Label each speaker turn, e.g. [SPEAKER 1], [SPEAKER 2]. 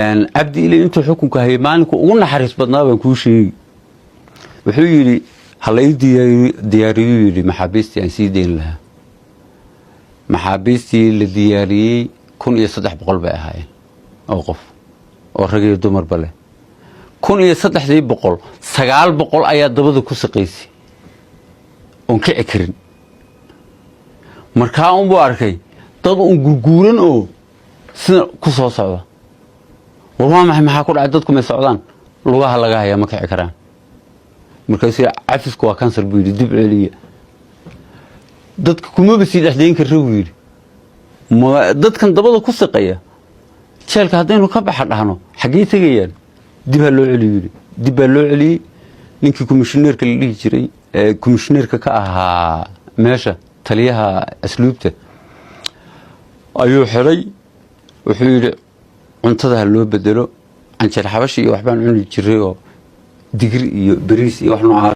[SPEAKER 1] cabdi ilaa intuu xukunka hayay maalinku ugu naxariis badnaa baan kuu sheegi wuxuu yidhi hala ii diyaariyuu yidhi maxaabiistii aan sii dayn lahaa maxaabiistii la diyaariyey 1300 bay ahaayeen oo qof oo rag iyo dumarba leh 1300 900 ayaa dabada ku saqaysay oon kici karin markaa uun buu arkay dad uun gurguuran oo sida ku soo socda والله maxaa ku dhacay dadku ma socdaan lugaha laga haya ma kici karaan markaas cafisku waa kansar buu yiri dib celiya dadku kuma bisi dhaxdeyn ka roo yiri dadkan dabada ku saqaya jeelka hadaynu ka baxa dhahno xagee tagayaan dib loo celiyo dib loo celiyo ninkii komishineerka la dhigi jiray komishineerka ka ahaa meesha taliyaha asluubta ayuu xiray wuxuu yiri cuntada loo bedelo anjir xabashi iyo waxbaan cuni jiray oo digir iyo bariis iyo wax nooca